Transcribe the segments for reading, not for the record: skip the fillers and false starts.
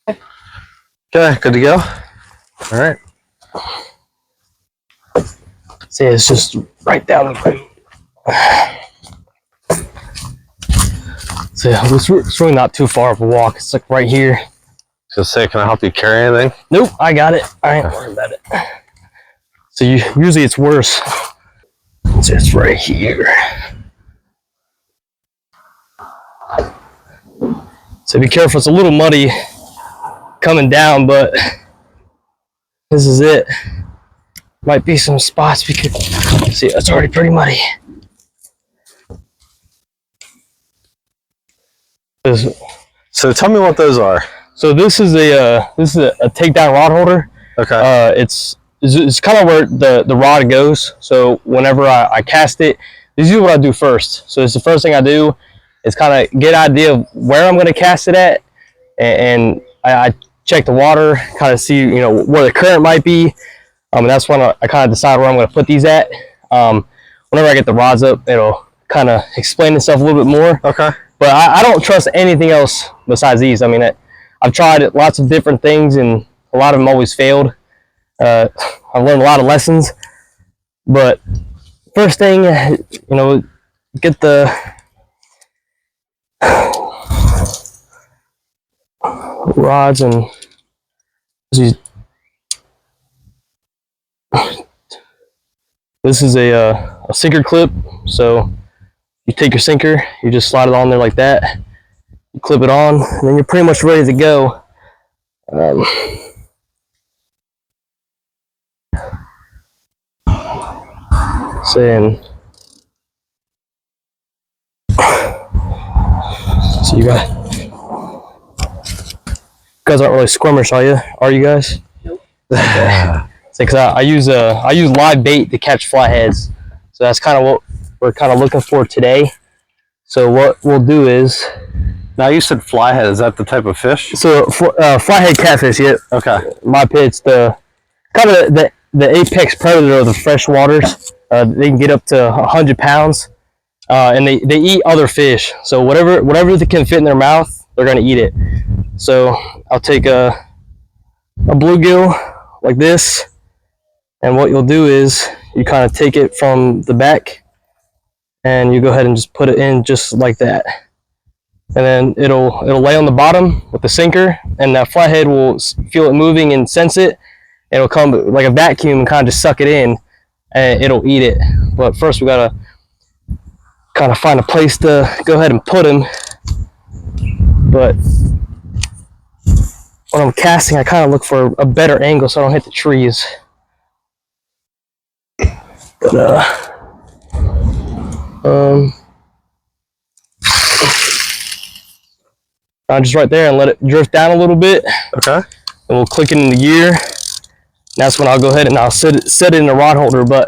Okay, good to go. All right. See, it's just right down the road. So it's really not too far of a walk. It's like right here. Just say, can I help you carry anything? Nope, I got it. I ain't worried about it. So usually it's worse. So it's right here. So be careful. It's a little muddy coming down, but this is it. Might be some spots we could see. It's already pretty muddy. So tell me what those are. So this is a takedown rod holder. Okay. It's kind of where the rod goes. So whenever I cast it, this is what I do first. So it's the first thing I do is kind of get an idea of where I'm going to cast it at, and I check the water, kind of see where the current might be. And that's when I kind of decide where I'm going to put these at. Whenever I get the rods up, it'll kind of explain itself a little bit more. Okay. But I don't trust anything else besides these. I mean, I've tried lots of different things, and a lot of them always failed. I've learned a lot of lessons. But first thing, get the rods and this is a sinker clip. So you take your sinker, you just slide it on there like that, you clip it on, and then you're pretty much ready to go. So you guys aren't really squirmish, are you guys? Nope. Okay. Because I use live bait to catch flatheads, so that's kind of what we're kind of looking for today. So what we'll do is, now you said flathead. Is that the type of fish? So flathead catfish. Yeah. Okay. My pit's the kind of the apex predator of the fresh waters. They can get up to 100 pounds, and they eat other fish. So whatever they can fit in their mouth, they're gonna eat it. So I'll take a bluegill like this. And what you'll do is you kind of take it from the back and you go ahead and just put it in just like that. And then it'll lay on the bottom with the sinker, and that flathead will feel it moving and sense it. It'll come like a vacuum and kind of just suck it in, and it'll eat it. But first we gotta kind of find a place to go ahead and put him. But when I'm casting, I kind of look for a better angle so I don't hit the trees. But just right there and let it drift down a little bit. Okay. And we'll click it into gear. And that's when I'll go ahead and I'll set it in the rod holder. But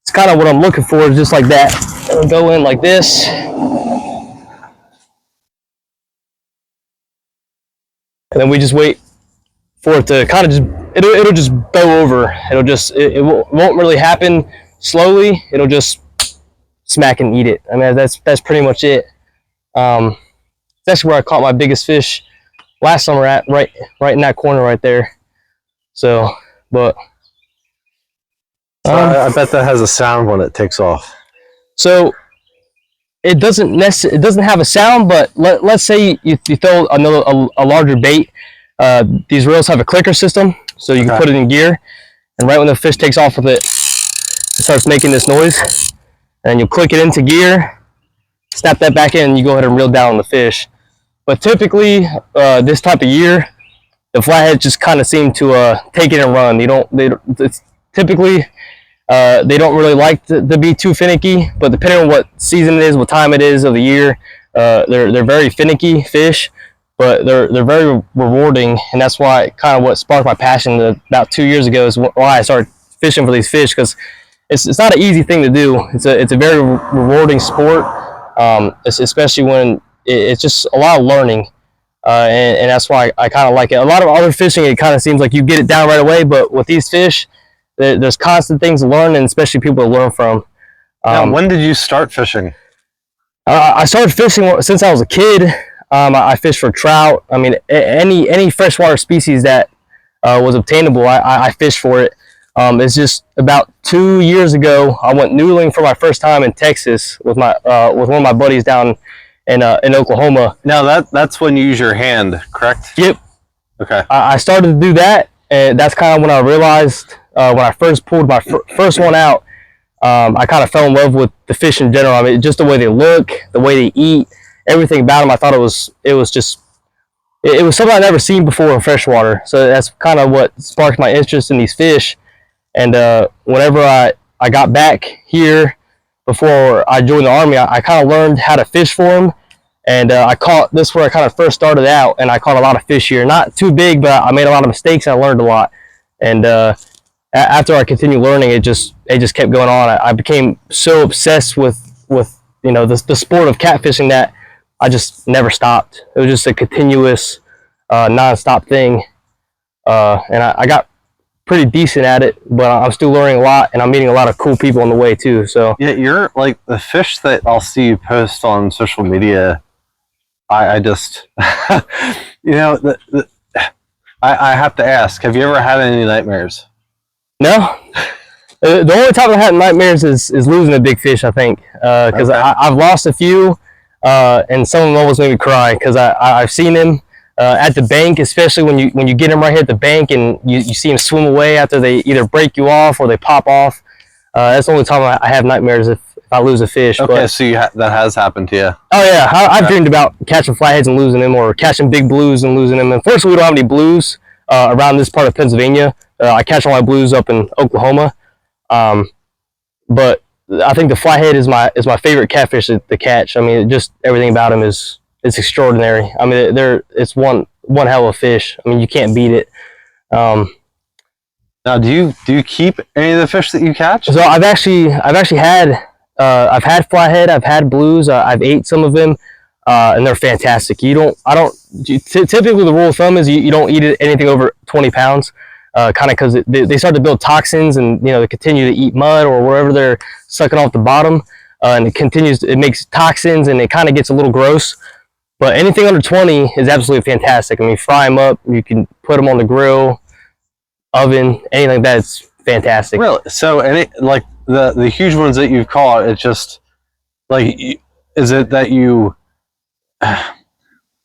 it's kind of what I'm looking for, is just like that. It'll go in like this. And then we just wait for it to kind of it'll just bow over. It won't really happen slowly. It'll just smack and eat it. I mean, that's pretty much it. That's where I caught my biggest fish last summer, at right in that corner right there. So, but I bet that has a sound when it takes off. So it doesn't have a sound, but let's say you throw a larger bait. These reels have a clicker system, so you can put it in gear, and right when the fish takes off with it, it starts making this noise, and you click it into gear, snap that back in, and you go ahead and reel down on the fish. But typically, this type of year, the flatheads just kind of seem to take it and run. Typically they don't really like to be too finicky, but depending on what season it is, what time it is of the year, they're very finicky fish, but they're very rewarding, and that's why kind of what sparked my passion about 2 years ago is why I started fishing for these fish, because it's not an easy thing to do. It's a very rewarding sport, especially when it's just a lot of learning, and that's why I kind of like it. A lot of other fishing, it kind of seems like you get it down right away, but with these fish, there's constant things to learn, and especially people to learn from. Now, when did you start fishing? I started fishing since I was a kid. I fished for trout. I mean, any freshwater species that was obtainable, I fished for it. It's just about 2 years ago, I went noodling for my first time in Texas with with one of my buddies down in Oklahoma. Now that's when you use your hand, correct? Yep. Okay. I started to do that, and that's kind of when I realized when I first pulled my first one out, I kind of fell in love with the fish in general. I mean, just the way they look, the way they eat, everything about them. I thought it was something I'd never seen before in freshwater. So that's kind of what sparked my interest in these fish. And whenever I got back here before I joined the Army, I kind of learned how to fish for them. And this is where I kind of first started out, and I caught a lot of fish here. Not too big, but I made a lot of mistakes and I learned a lot. And after I continued learning, it just kept going on. I became so obsessed with the sport of catfishing that I just never stopped. It was just a continuous, non-stop thing. And I got pretty decent at it, but I'm still learning a lot, and I'm meeting a lot of cool people on the way too. So yeah, you're like the fish that I'll see you post on social media. I just, you know, I have to ask, have you ever had any nightmares? No. The only time I've had nightmares is losing a big fish, I think, because Okay. I've lost a few, and some of them almost made me cry because I've seen them at the bank, especially when you get them right here at the bank and you see them swim away after they either break you off or they pop off. That's the only time I have nightmares if I lose a fish. Okay, but, so that has happened to you. oh yeah, I've dreamed about catching flatheads and losing them, or catching big blues and losing them. Unfortunately, we don't have any blues around this part of Pennsylvania. I catch all my blues up in Oklahoma, but I think the flathead is my favorite catfish to catch. I mean, just everything about him is extraordinary. I mean, it's one hell of a fish. I mean, you can't beat it. Now, do you keep any of the fish that you catch? So I've actually had flathead, I've had blues, I've ate some of them, and they're fantastic. Typically the rule of thumb is you don't eat anything over 20 pounds, kind of because they start to build toxins, and they continue to eat mud or wherever they're sucking off the bottom, and it makes toxins, and it kind of gets a little gross. But anything under 20 is absolutely fantastic. I mean, fry them up, you can put them on the grill, oven, anything like that. It's fantastic. Really? So like the huge ones that you've caught, it's just like, is it that you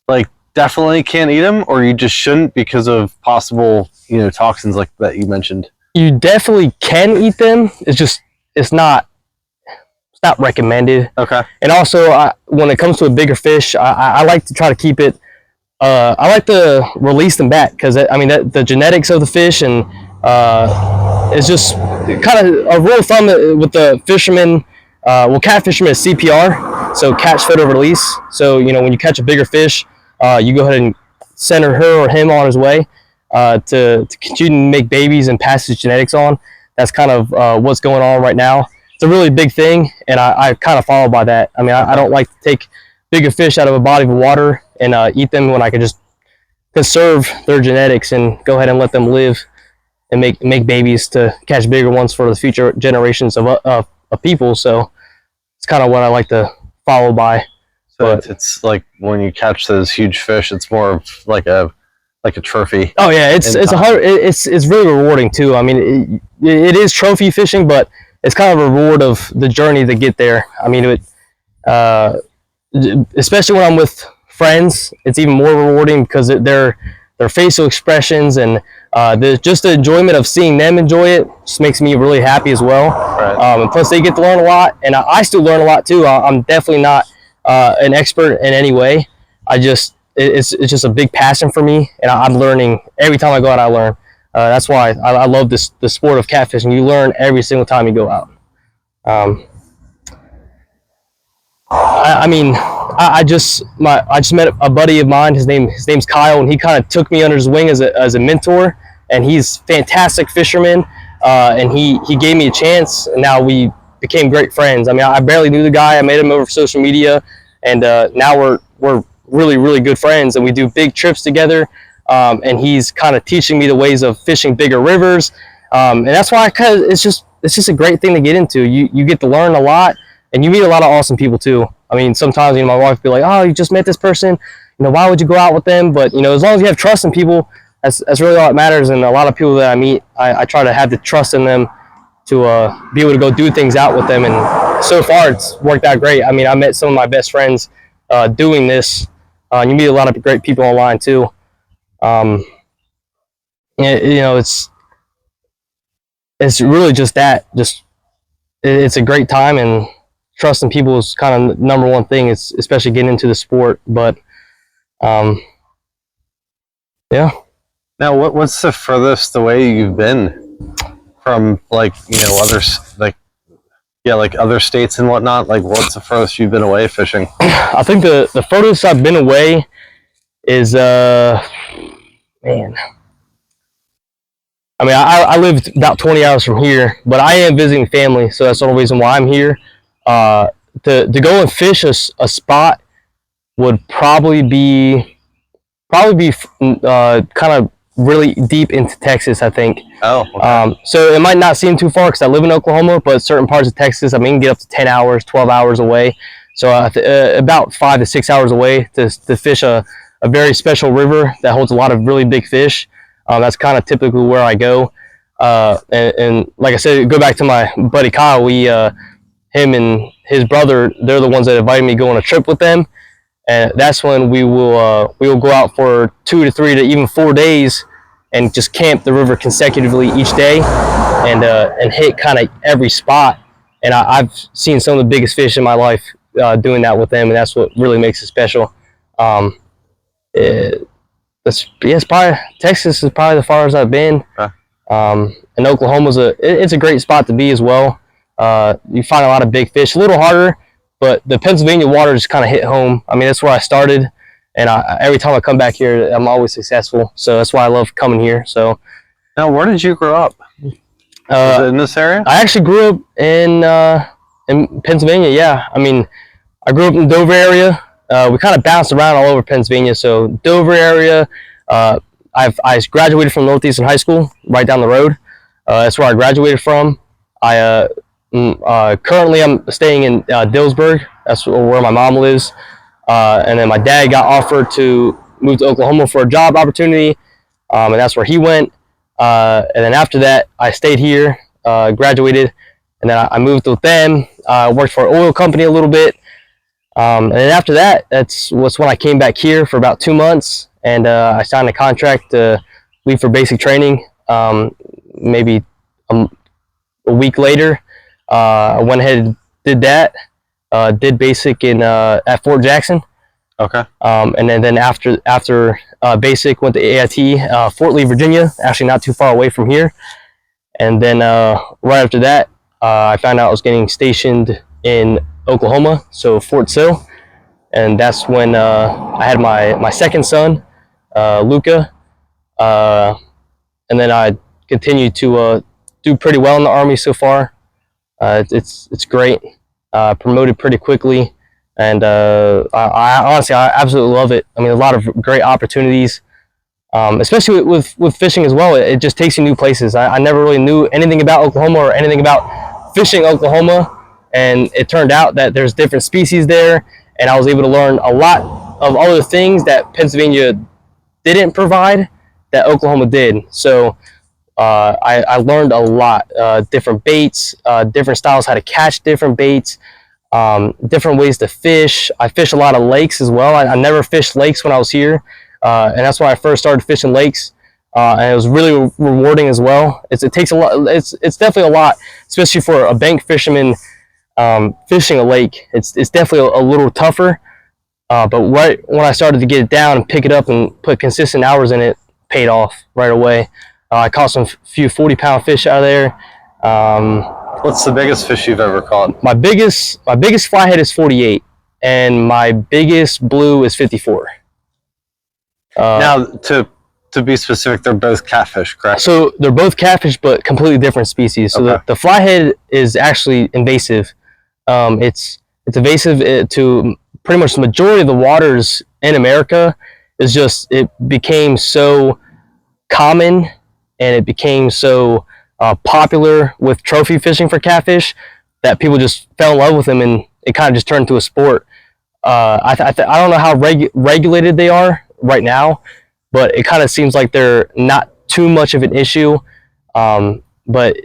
like definitely can't eat them, or you just shouldn't because of possible toxins like that you mentioned? You definitely can eat them. It's not recommended. Okay. And also, when it comes to a bigger fish, I like to try to keep it. I like to release them back because I mean the genetics of the fish, and it's just kind of a rule of thumb with the fishermen. Cat fishermen is CPR, so catch, fit, over release. So when you catch a bigger fish, you go ahead and send her or him on his way to continue to make babies and pass his genetics on. That's kind of what's going on right now. It's a really big thing, and I kind of follow by that. I mean, I don't like to take bigger fish out of a body of water and eat them when I could just conserve their genetics and go ahead and let them live and make babies to catch bigger ones for the future generations of people. So it's kind of what I like to follow by. So it's like when you catch those huge fish, it's more of like a trophy. Oh yeah, it's really rewarding too. I mean, it is trophy fishing, but it's kind of a reward of the journey to get there. I mean, especially when I'm with friends, it's even more rewarding because their facial expressions and just the enjoyment of seeing them enjoy it just makes me really happy as well. Right. And plus, they get to learn a lot, and I still learn a lot too. I'm definitely not an expert in any way. It's just a big passion for me, and I'm learning every time I go out. I learn. That's why I love the sport of catfishing. You learn every single time you go out. I just met a buddy of mine. His name's Kyle, and he kind of took me under his wing as a mentor. And he's a fantastic fisherman. And he gave me a chance, and now we became great friends. I mean, I barely knew the guy. I met him over social media, and now we're really, really good friends, and we do big trips together. And he's kind of teaching me the ways of fishing bigger rivers, and that's why it's just a great thing to get into. You get to learn a lot, and you meet a lot of awesome people too. I mean, sometimes my wife will be like, "Oh, you just met this person. why would you go out with them? But as long as you have trust in people, that's really all that matters. And a lot of people that I meet, I try to have the trust in them to be able to go do things out with them. And so far, it's worked out great. I mean, I met some of my best friends doing this. You meet a lot of great people online too. It's really just that. It's a great time, and trusting people is kind of number one thing. It's especially getting into the sport. But yeah. Now, what's the furthest away you've been from, like, others, like other states and whatnot? Like, what's the furthest you've been away fishing? I think the furthest I've been away is man. I mean, I lived about 20 hours from here, but I am visiting family, so that's the only reason why I'm here. To go and fish a spot would probably be kind of really deep into Texas, I think. Oh, okay. So it might not seem too far because I live in Oklahoma, but certain parts of Texas, I mean, get up to 10 hours, 12 hours away. So about 5 to 6 hours away to fish a very special river that holds a lot of really big fish. That's kind of typically where I go. And like I said, go back to my buddy Kyle. Him and his brother, they're the ones that invited me to go on a trip with them. And that's when we will go out for 2 to 3 to even 4 days and just camp the river consecutively each day and hit kind of every spot. And I've seen some of the biggest fish in my life doing that with them, and that's what really makes it special. It's probably Texas is probably the farthest I've been. Huh. And Oklahoma's it's a great spot to be as well. You find a lot of big fish, a little harder, but the Pennsylvania water just kind of hit home. I mean, that's where I started, and every time I come back here, I'm always successful. So that's why I love coming here. So, now, where did you grow up? Was it in this area? I actually grew up in Pennsylvania. Yeah, I mean, I grew up in the Dover area. We kind of bounced around all over Pennsylvania. So Dover area. I graduated from Northeastern High School, right down the road. That's where I graduated from. Currently I'm staying in Dillsburg. That's where my mom lives. And then my dad got offered to move to Oklahoma for a job opportunity, and that's where he went. And then after that, I stayed here, graduated, and then I moved with them. Worked for an oil company a little bit. And then after that, that's when I came back here for about 2 months, and I signed a contract to leave for basic training. Maybe a week later, I went ahead and did that. Did basic at Fort Jackson. Okay. And then after basic, went to AIT, Fort Lee, Virginia, actually not too far away from here. And then right after that, I found out I was getting stationed in Oklahoma, so Fort Sill, and that's when I had my second son, Luca, and then I continued to do pretty well in the Army so far. It's great. Promoted pretty quickly, and I honestly absolutely love it. I mean, a lot of great opportunities, especially with fishing as well. It just takes you new places. I never really knew anything about Oklahoma or anything about fishing Oklahoma. And it turned out that there's different species there, and I was able to learn a lot of other things that Pennsylvania didn't provide that Oklahoma did. So I learned a lot, different baits, different styles, how to catch different baits, different ways to fish. I fish a lot of lakes as well. I never fished lakes when I was here, and that's why I first started fishing lakes. And it was really rewarding as well. It takes a lot. It's definitely a lot, especially for a bank fisherman. Fishing a lake, it's definitely a little tougher, but right when I started to get it down and pick it up and put consistent hours in it, paid off right away. I caught some few 40-pound fish out of there. What's the biggest fish you've ever caught? My biggest flathead is 48, and my biggest blue is 54. Now, to be specific, they're both catfish, correct? So they're both catfish, but completely different species. So okay. the flathead is actually invasive. It's invasive to pretty much the majority of the waters in America. It became so common, and it became so popular with trophy fishing for catfish that people just fell in love with them, and it kind of just turned into a sport. I don't know how regulated they are right now, but it kind of seems like they're not too much of an issue. But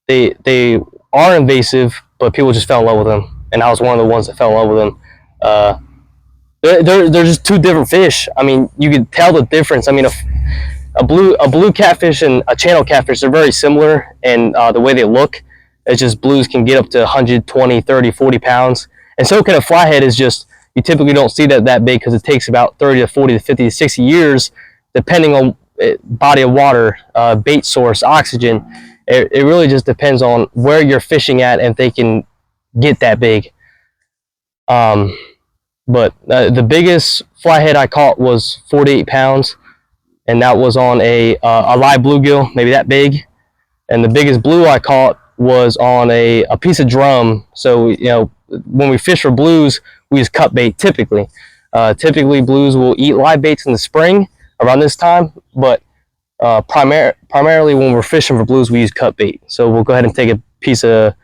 they are invasive, but people just fell in love with them, and I was one of the ones that fell in love with them. Uh, they're just two different fish. I mean, you can tell the difference. I mean, a blue catfish and a channel catfish are very similar in the way they look. It's just blues can get up to 120, 30, 40 pounds. And so can a flathead. Is just, you typically don't see that big because it takes about 30 to 40 to 50 to 60 years, depending on body of water, bait source, oxygen. It really just depends on where you're fishing at and if they can get that big. But the biggest flathead I caught was 48 pounds, and that was on a live bluegill, maybe that big. And the biggest blue I caught was on a piece of drum. So, you know, when we fish for blues, we use cut bait typically. Typically, blues will eat live baits in the spring around this time, but primarily when we're fishing for blues, we use cut bait. So we'll go ahead and take a piece of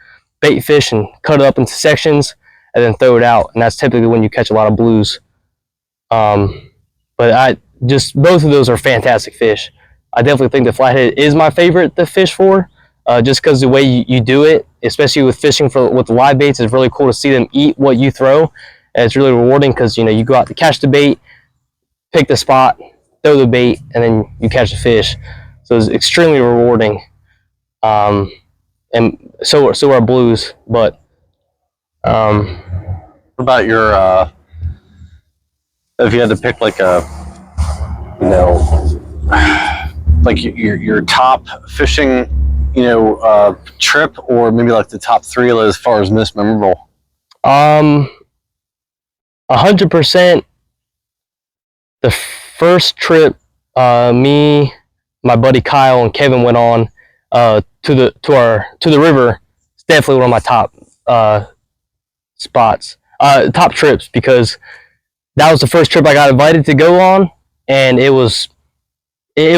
bait fish and cut it up into sections and then throw it out. And that's typically when you catch a lot of blues. But both of those are fantastic fish. I definitely think the flathead is my favorite to fish for, just because the way you do it, especially with fishing with the live baits, is really cool to see them eat what you throw. And it's really rewarding because, you know, you go out to catch the bait, pick the spot, throw the bait, and then you catch the fish. So it's extremely rewarding. And so are blues. But what about your if you had to pick like a, you know, like your top fishing, you know, trip, or maybe like the top three as far as most memorable? 100%. The first trip me, my buddy Kyle, and Kevin went on to the river. It's definitely one of my top spots, top trips, because that was the first trip I got invited to go on, and it was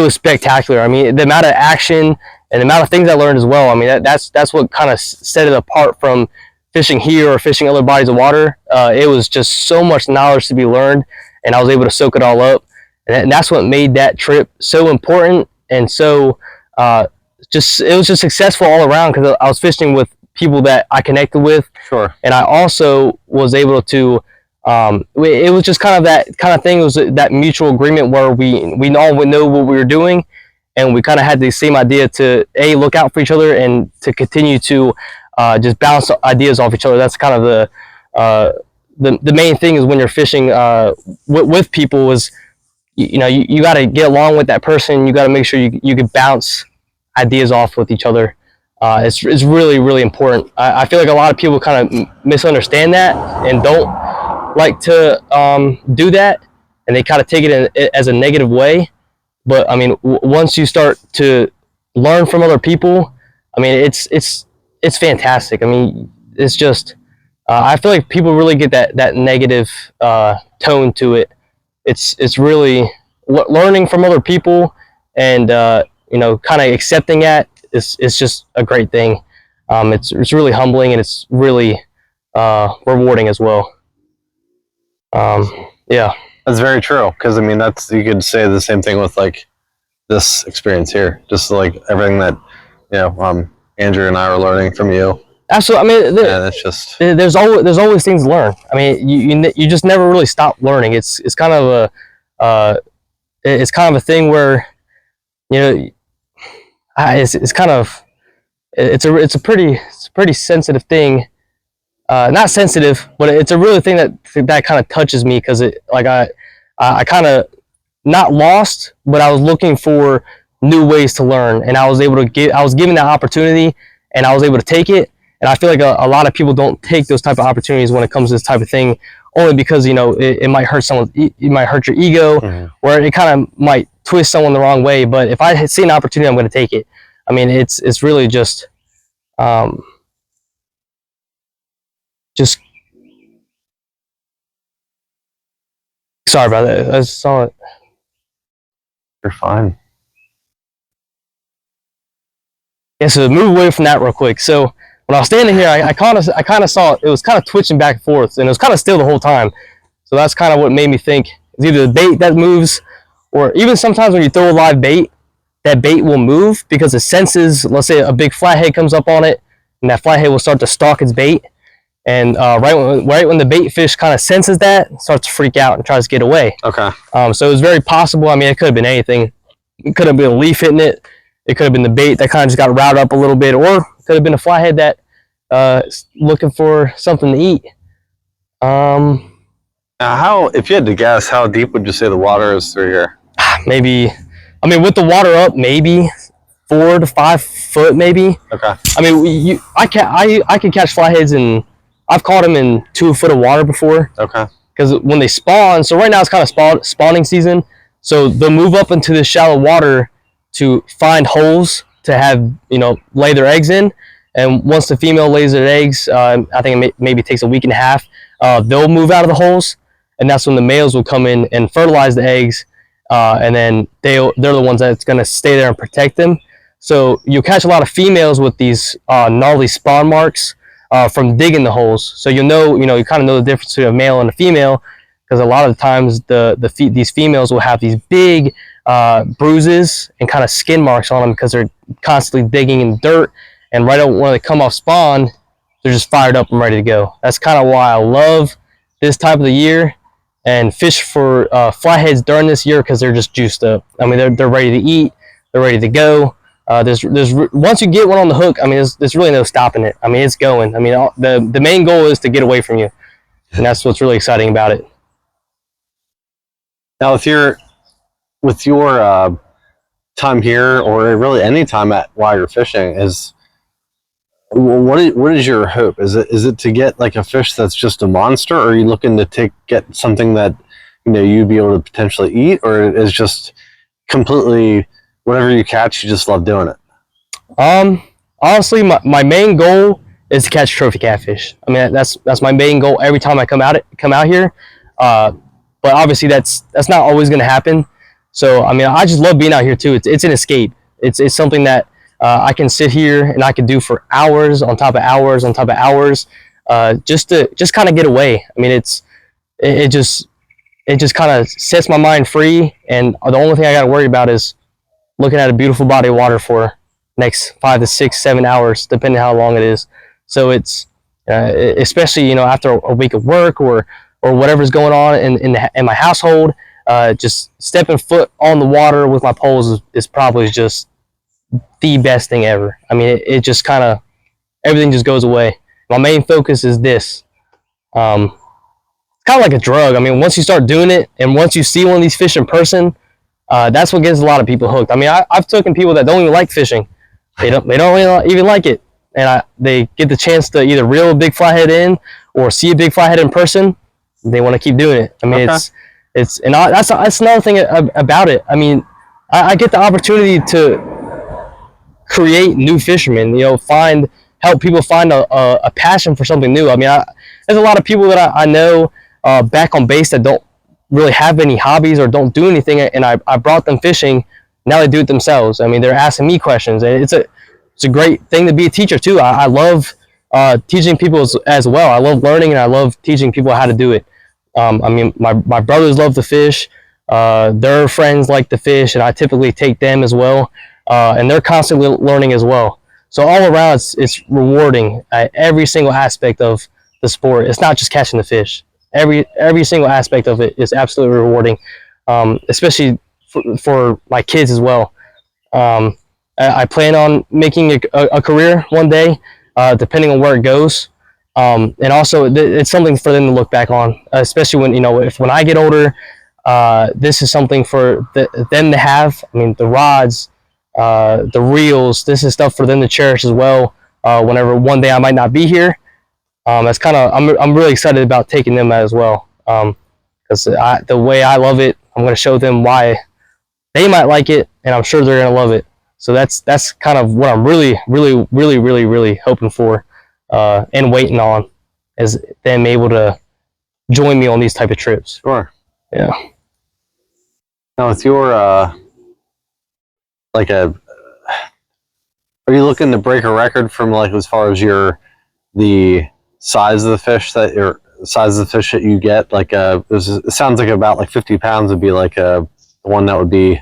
spectacular. I mean, the amount of action and the amount of things I learned as well. I mean, that's what kind of set it apart from fishing here or fishing other bodies of water. It was just so much knowledge to be learned, and I was able to soak it all up. And that's what made that trip so important, and so it was just successful all around because I was fishing with people that I connected with. Sure. And I also was able to. It was just kind of that kind of thing. It was that mutual agreement where we all would know what we were doing, and we kind of had the same idea to look out for each other and to continue to just bounce ideas off each other. That's kind of the main thing is when you're fishing with people is, you know, you got to get along with that person. You got to make sure you can bounce ideas off with each other. It's really, really important. I feel like a lot of people kind of misunderstand that and don't like to do that, and they kind of take it as a negative way. But I mean, once you start to learn from other people, I mean, it's fantastic. I mean, it's just I feel like people really get that negative tone to it. It's really learning from other people, and you know, kind of accepting that is just a great thing. It's really humbling, and it's really rewarding as well. Yeah, that's very true. Because I mean, you could say the same thing with like this experience here. Just like everything that, you know, Andrew and I are learning from you. Absolutely. I mean, that's just there's always things to learn. I mean, you just never really stop learning. It's kind of a thing where, you know, it's kind of it's a pretty sensitive thing. Not sensitive, but it's a really thing that kind of touches me, because I kind of not lost, but I was looking for new ways to learn, and I was given that opportunity, and I was able to take it. And I feel like a lot of people don't take those type of opportunities when it comes to this type of thing, only because, you know, it might hurt someone, it might hurt your ego, mm-hmm. or it kind of might twist someone the wrong way. But if I see an opportunity, I'm going to take it. I mean, it's really just sorry about that. I saw it. You're fine. Yeah, so move away from that real quick. So when I was standing here, I kind of saw it. It was kind of twitching back and forth, and it was kind of still the whole time. So that's kind of what made me think it's either the bait that moves, or even sometimes when you throw a live bait, that bait will move because it senses, let's say a big flathead comes up on it, and that flathead will start to stalk its bait. And right when the bait fish kind of senses that, it starts to freak out and tries to get away. Okay. So it was very possible. I mean, it could have been anything. It could have been a leaf hitting it. It could have been the bait that kind of just got routed up a little bit, or it could have been a flathead that looking for something to eat. Now, if you had to guess, how deep would you say the water is through here? Maybe, I mean, with the water up, maybe 4 to 5 foot, maybe. Okay. I mean, I can catch flatheads I've caught them in 2 foot of water before. Okay. Because when they spawn, so right now it's kind of spawning season, so they'll move up into the shallow water to find holes to have, lay their eggs in. And once the female lays their eggs, I think it maybe takes a week and a half, they'll move out of the holes, and that's when the males will come in and fertilize the eggs, and then they're the ones that's going to stay there and protect them. So you'll catch a lot of females with these gnarly spawn marks from digging the holes. So you kind of know the difference between a male and a female, because a lot of the times these females will have these big bruises and kind of skin marks on them because they're constantly digging in dirt, and right when they come off spawn, they're just fired up and ready to go. That's kind of why I love this type of the year and fish for flatheads during this year, because they're just juiced up. I mean, they're ready to eat, they're ready to go. There's once you get one on the hook, I mean, there's really no stopping it. I mean, it's going. I mean, the main goal is to get away from you, and that's what's really exciting about it. Now, with your time here, or really any time while you're fishing, what is your hope? Is it to get like a fish that's just a monster, or are you looking to get something that you'd be able to potentially eat, or is just completely whatever you catch, you just love doing it? Honestly, my main goal is to catch trophy catfish. I mean, that's my main goal every time I come out here. But obviously that's not always going to happen. So I mean, I just love being out here too. It's an escape. It's something that I can sit here and I can do for hours on top of hours on top of hours, just kind of get away. I mean, it just kind of sets my mind free, and the only thing I got to worry about is looking at a beautiful body of water for next 5 to 6, 7 hours, depending how long it is. So it's especially after a week of work or whatever's going on in my household, just stepping foot on the water with my poles is probably just the best thing ever. I mean, it just kind of everything just goes away. My main focus is this. It's kind of like a drug. I mean, once you start doing it, and once you see one of these fish in person, that's what gets a lot of people hooked. I mean, I've taken people that don't even like fishing. They don't really even like it, and they get the chance to either reel a big flathead in or see a big flathead in person. They want to keep doing it. I mean, okay. That's another thing about it. I mean, I get the opportunity to create new fishermen. Help people find a passion for something new. I mean, there's a lot of people that I know back on base that don't really have any hobbies or don't do anything, and I brought them fishing. Now they do it themselves. I mean, they're asking me questions, and it's a great thing to be a teacher too. I love teaching people as well. I love learning, and I love teaching people how to do it. I mean, my brothers love to fish. Their friends like to fish, and I typically take them as well, and they're constantly learning as well. So all around, it's rewarding at every single aspect of the sport. It's not just catching the fish. Every single aspect of it is absolutely rewarding, especially for my kids as well. I plan on making a career one day, depending on where it goes. And also, it's something for them to look back on, especially when I get older. This is something for them to have. I mean, the rods, the reels. This is stuff for them to cherish as well. Whenever one day I might not be here, that's I'm really excited about taking them as well. Because the way I love it, I'm going to show them why they might like it, and I'm sure they're going to love it. So that's kind of what I'm really, really, really, really, really hoping for. And waiting on is them able to join me on these type of trips. Sure. Yeah. Now, with your are you looking to break a record from as far as the size of the fish that you're size of the fish that you get? Like it sounds like about like 50 pounds would be like the one that would be,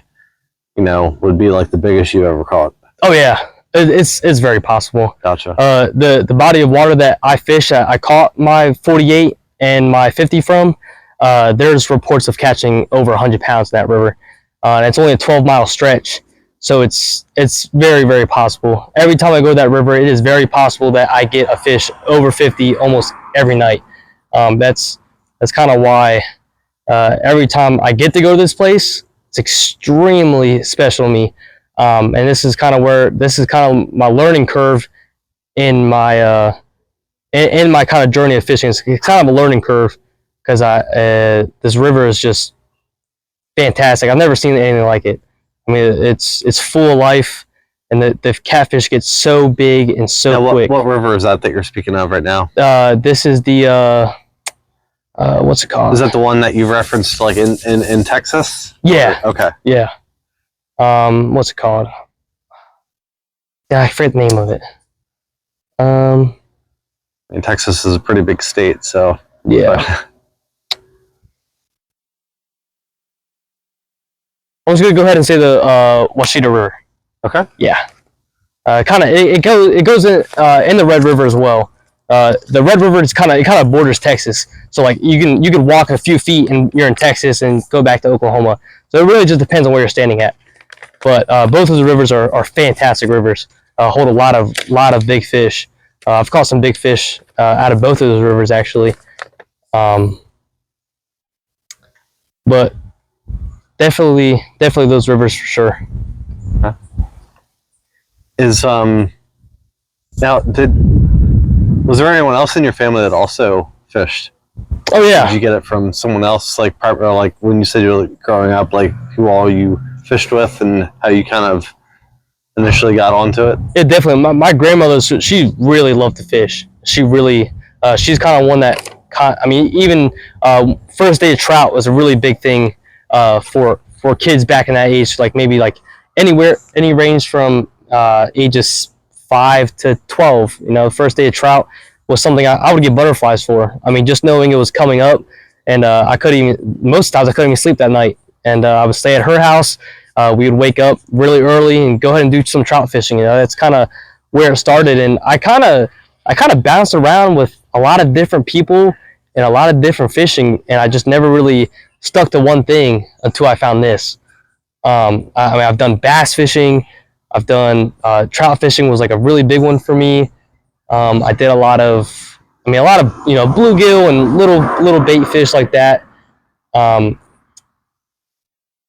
would be like the biggest you ever caught. Oh yeah, it's very possible. Gotcha. The body of water that I fish, I caught my 48 and my 50 from. There's reports of catching over 100 pounds in that river, and it's only a 12-mile stretch. So it's very, very possible. Every time I go to that river, it is very possible that I get a fish over 50 almost every night. That's kind of why every time I get to go to this place, it's extremely special to me. And this is kind of my learning curve in my kind of journey of fishing. It's kind of a learning curve because this river is just fantastic. I've never seen anything like it. I mean, it's full of life, and the catfish get so big and so quick. What river is that you're speaking of right now? This is the what's it called? Is that the one that you've referenced, like in Texas? Yeah. Okay. Yeah. What's it called? Yeah, I forget the name of it. Texas is a pretty big state, so yeah. I was gonna go ahead and say the Washita River. Okay. Yeah. Kind of it goes in the Red River as well. The Red River is kind of borders Texas, so like you can walk a few feet and you're in Texas and go back to Oklahoma. So it really just depends on where you're standing at. But both of the rivers are fantastic rivers. Hold a lot of big fish. I've caught some big fish out of both of those rivers actually. But definitely those rivers for sure. Okay. Was there anyone else in your family that also fished? Oh yeah. Did you get it from someone else, like when you said you were growing up, like who all you fished with and how you kind of initially got onto it? Yeah, definitely. My grandmother, she really loved to fish. She really, she's kind of one that, I mean, even first day of trout was a really big thing for kids back in that age, like maybe like any range from ages 5 to 12. First day of trout was something I would get butterflies for. I mean, just knowing it was coming up, and most times I couldn't even sleep that night. And I would stay at her house. We would wake up really early and go ahead and do some trout fishing. That's kind of where it started. And I kind of bounced around with a lot of different people and a lot of different fishing, and I just never really stuck to one thing until I found this. I mean, I've done bass fishing. I've done trout fishing was like a really big one for me. I did a lot of bluegill and little bait fish like that.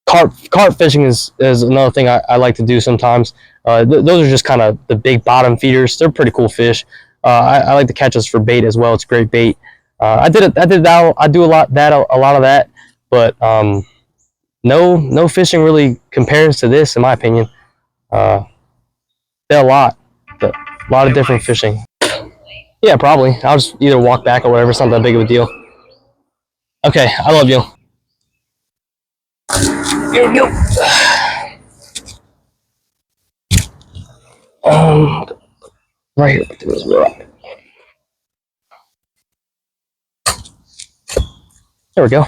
Carp fishing is another thing I like to do sometimes. Those are just kind of the big bottom feeders. They're pretty cool fish. I like to catch those for bait as well. It's great bait. I do a lot of that, but no fishing really compares to this in my opinion. There are a lot of different fishing. Yeah, probably. I'll just either walk back or whatever. It's not that big of a deal. Okay, I love you. Here we go. Right here. There's a rock. There we go.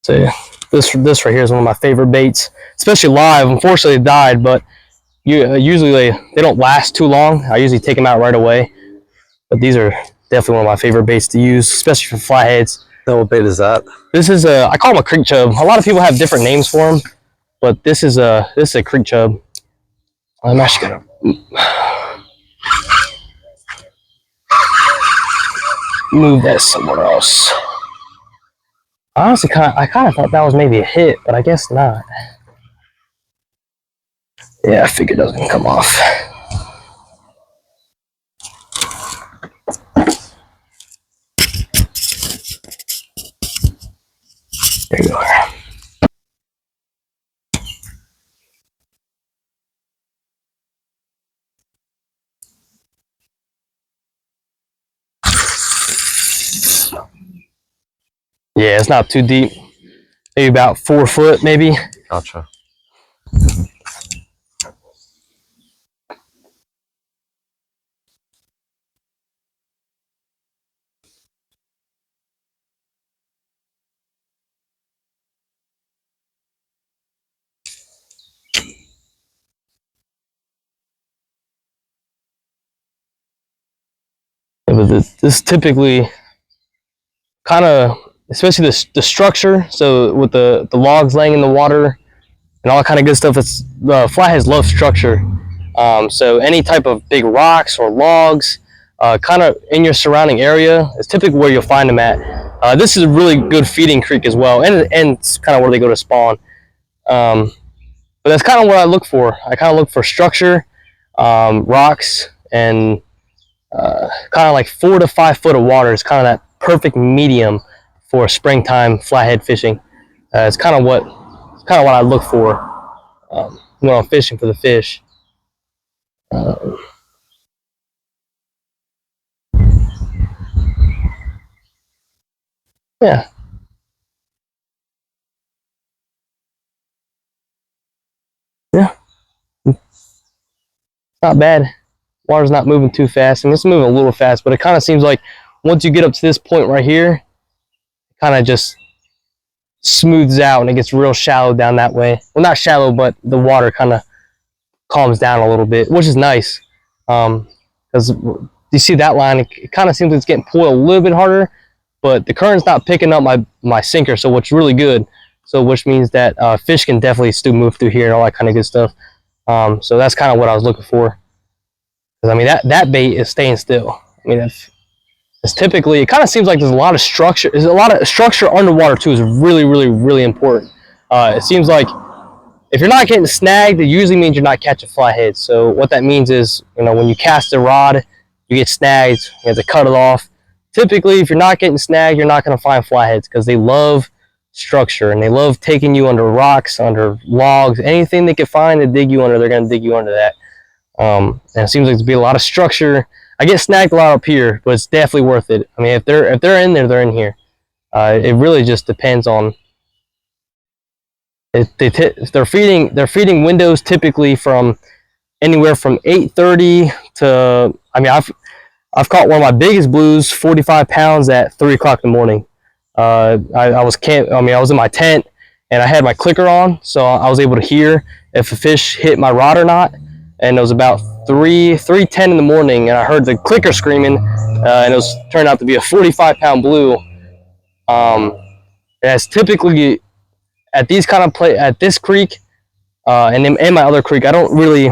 So yeah, this right here is one of my favorite baits, especially live. Unfortunately, it died, but usually they don't last too long. I usually take them out right away. But these are definitely one of my favorite baits to use, especially for flatheads. So what bait is that? This is I call them a creek chub. A lot of people have different names for them, but this is a creek chub. I'm actually gonna move that somewhere else. Honestly, I kind of thought that was maybe a hit, but I guess not. Yeah, I figured it was gonna come off. There you go. Yeah, it's not too deep. Maybe about 4 foot, maybe. Gotcha. Yeah, but this typically kind of, especially the structure. So with the logs laying in the water and all that kind of good stuff, it's flatheads love structure. So any type of big rocks or logs, kind of in your surrounding area, is typically where you'll find them at. This is a really good feeding creek as well, and it's kind of where they go to spawn. But that's kind of what I look for. I kind of look for structure, rocks, and kind of like 4 to 5 foot of water is kind of that perfect medium for springtime flathead fishing. It's kind of what I look for when I'm fishing for the fish. Yeah. Yeah. Not bad. Water's not moving too fast. I mean, it's moving a little fast, but it kind of seems like once you get up to this point right here, it kind of just smooths out and it gets real shallow down that way. Well, not shallow, but the water kind of calms down a little bit, which is nice. Because you see that line, it kind of seems like it's getting pulled a little bit harder, but the current's not picking up my sinker, so what's really good. So which means that fish can definitely still move through here and all that kind of good stuff. So that's kind of what I was looking for. Because I mean that bait is staying still. I mean it's typically, it kind of seems like there's a lot of structure. There's a lot of structure underwater too is really, really, really important. It seems like if you're not getting snagged, it usually means you're not catching flatheads. So what that means is, you know, when you cast a rod, you get snagged, you have to cut it off. Typically, if you're not getting snagged, you're not going to find flatheads because they love structure and they love taking you under rocks, under logs, anything they can find to dig you under, they're going to dig you under that. And it seems like there's be a lot of structure. I get snagged a lot up here, but it's definitely worth it. I mean, if they're in there, they're in here. It really just depends on if they're feeding windows typically from anywhere from 8:30 to, I mean, I've caught one of my biggest blues, 45 pounds at 3 o'clock in the morning. I was in my tent and I had my clicker on, so I was able to hear if a fish hit my rod or not. And it was about 3:10 in the morning, and I heard the clicker screaming, and it turned out to be a 45-pound blue. That's typically at these kind of at this creek, and in my other creek, I don't really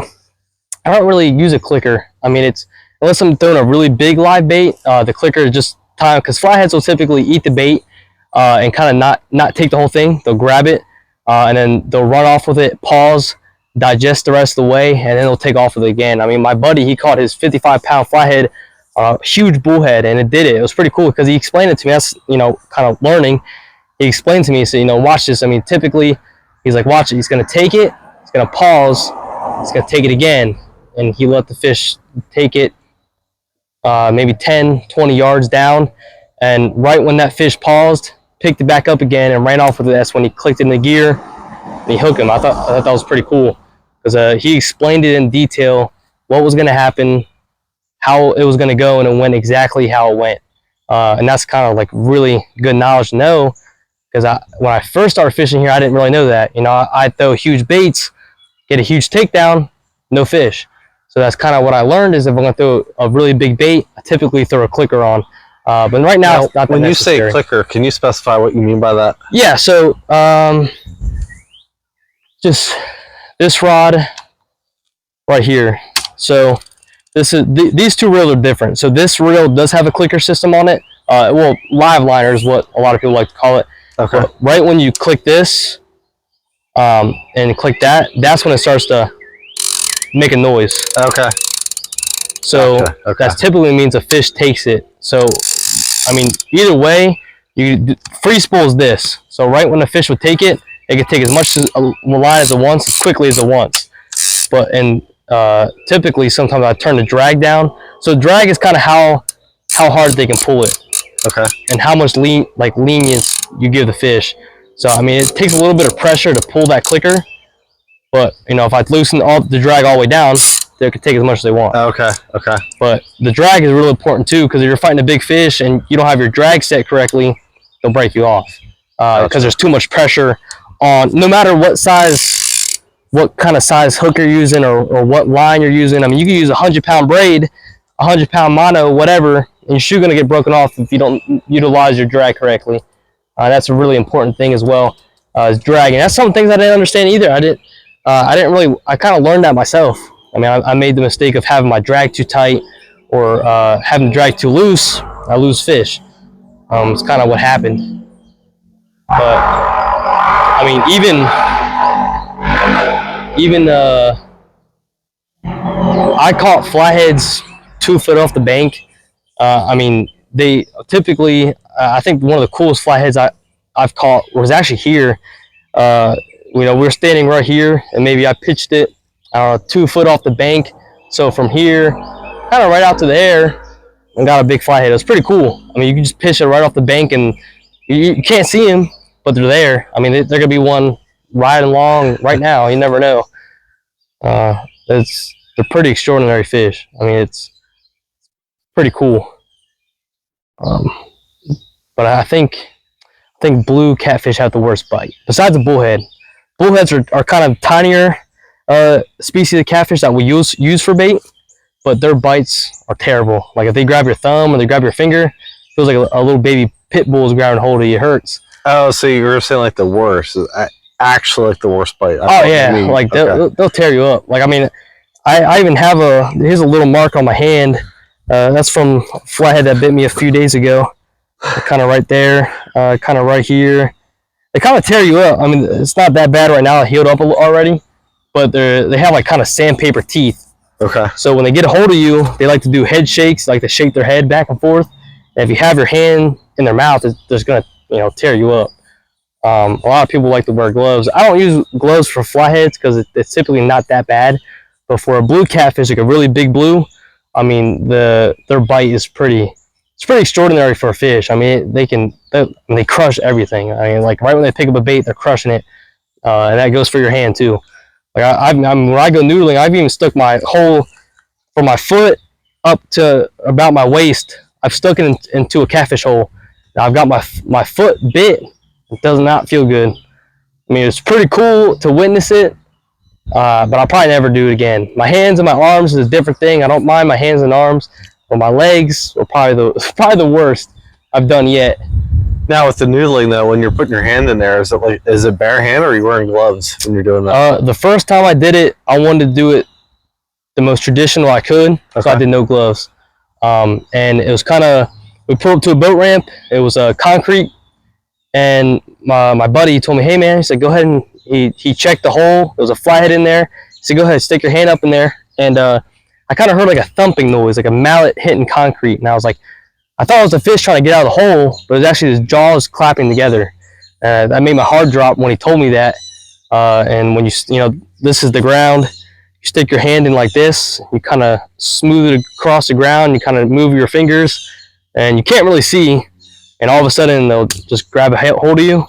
use a clicker. I mean, it's unless I'm throwing a really big live bait, the clicker is just time, because flatheads will typically eat the bait and kind of not take the whole thing. They'll grab it and then they'll run off with it, pause, digest the rest of the way, and then they'll take off with it again. I mean, my buddy, he caught his 55-pound flathead, huge bullhead, and it did it. It was pretty cool because he explained it to me. That's, you know, kind of learning. He explained to me, he said, you know, watch this. I mean, typically, he's like, watch it. He's going to take it. He's going to pause. He's going to take it again. And he let the fish take it maybe 10, 20 yards down. And right when that fish paused, picked it back up again and ran off with it. That's when he clicked in the gear and he hooked him. I thought that was pretty cool because he explained it in detail, what was going to happen, how it was going to go, and it went exactly how it went. And that's kind of like really good knowledge to know, because when I first started fishing here, I didn't really know that. You know, I'd throw huge baits, get a huge takedown, no fish. So that's kind of what I learned, is if I'm going to throw a really big bait, I typically throw a clicker on. But right now, it's not that when necessary. You say clicker, can you specify what you mean by that? Yeah, so just this rod right here. So this is these two reels are different. So this reel does have a clicker system on it. Well, live liner is what a lot of people like to call it. Okay. But right when you click this and click that, that's when it starts to make a noise. Okay. So okay. that typically means a fish takes it. So I mean, either way, free spool is this. So right when the fish would take it, it could take as much as a line as it wants, as quickly as it wants. But typically sometimes I turn the drag down. So drag is kind of how hard they can pull it. Okay. And how much lenience you give the fish. So I mean, it takes a little bit of pressure to pull that clicker. But you know, if I loosen the drag all the way down, they can take as much as they want. Okay. Okay. But the drag is really important too, because if you're fighting a big fish and you don't have your drag set correctly, they'll break you off. Because there's too much pressure on, no matter what kind of size hook you're using or what line you're using. I mean, you can use a 100-pound braid, 100-pound mono, whatever, and your shoe gonna get broken off if you don't utilize your drag correctly. That's a really important thing as well, is dragging. That's some things I didn't understand either. I kind of learned that myself. I mean, I made the mistake of having my drag too tight or having the drag too loose. I lose fish. It's kind of what happened. But I mean, even I caught flatheads 2 foot off the bank. I mean, they typically, I think one of the coolest flatheads I've caught was actually here. You know, we're standing right here, and maybe I pitched it 2 foot off the bank. So from here, kind of right out to the air, and got a big flathead. It was pretty cool. I mean, you can just pitch it right off the bank, and you can't see them, but they're there. I mean, there could be one riding along right now. You never know. They're pretty extraordinary fish. I mean, it's pretty cool. But I think blue catfish have the worst bite, besides the bullhead. Bullheads are kind of tinier species of catfish that we use for bait, but their bites are terrible. Like if they grab your thumb or they grab your finger, it feels like a little baby pit bull is grabbing hold of you. It hurts. Oh, so you were saying like the worst, actually like the worst bite. Oh yeah, like they'll tear you up. Like I mean, I even have here's a little mark on my hand. That's from flathead that bit me a few days ago. Kind of right there, kind of right here. They kind of tear you up. I mean, it's not that bad right now. It healed up already, but they have like kind of sandpaper teeth. Okay. So when they get a hold of you, they like to do head shakes, like to shake their head back and forth. And if you have your hand in their mouth, it's gonna tear you up. A lot of people like to wear gloves. I don't use gloves for flatheads because it's typically not that bad. But for a blue catfish, like a really big blue, I mean their bite is pretty extraordinary for a fish. I mean they crush everything. I mean, like right when they pick up a bait, they're crushing it, and that goes for your hand too. Like when I go noodling, I've even stuck my hole from my foot up to about my waist. I've stuck it into a catfish hole. Now I've got my foot bit. It does not feel good. I mean, it's pretty cool to witness it, but I'll probably never do it again. My hands and my arms is a different thing. I don't mind my hands and arms, but my legs are probably the worst I've done yet. Now with the noodling though, when you're putting your hand in there, is it bare hand or are you wearing gloves when you're doing that? The first time I did it, I wanted to do it the most traditional I could, so I did no gloves. And it was we pulled up to a boat ramp. It was concrete, and my buddy told me, "Hey man," he said, "go ahead," and he checked the hole. There was a flathead in there. He said, "Go ahead, stick your hand up in there." And I kind of heard like a thumping noise, like a mallet hitting concrete, and I was like, I thought it was a fish trying to get out of the hole, but it was actually his jaws clapping together. That made my heart drop when he told me that. And when this is the ground, you stick your hand in like this, you kind of smooth it across the ground, you kind of move your fingers, and you can't really see, and all of a sudden they'll just grab a hold of you,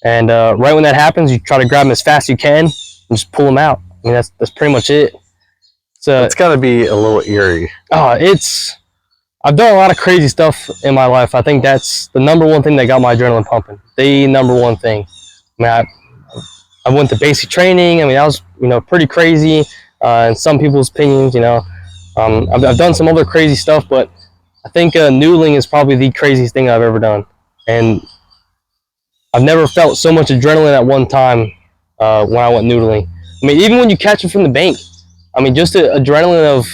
and right when that happens, you try to grab them as fast as you can and just pull them out. I mean, that's pretty much it. So it's got to be a little eerie. I've done a lot of crazy stuff in my life. I think that's the number one thing that got my adrenaline pumping. The number one thing. I mean, I went to basic training. I mean, that was pretty crazy in some people's opinions. I've done some other crazy stuff, but I think noodling is probably the craziest thing I've ever done. And I've never felt so much adrenaline at one time when I went noodling. I mean, even when you catch them from the bank, I mean, just the adrenaline of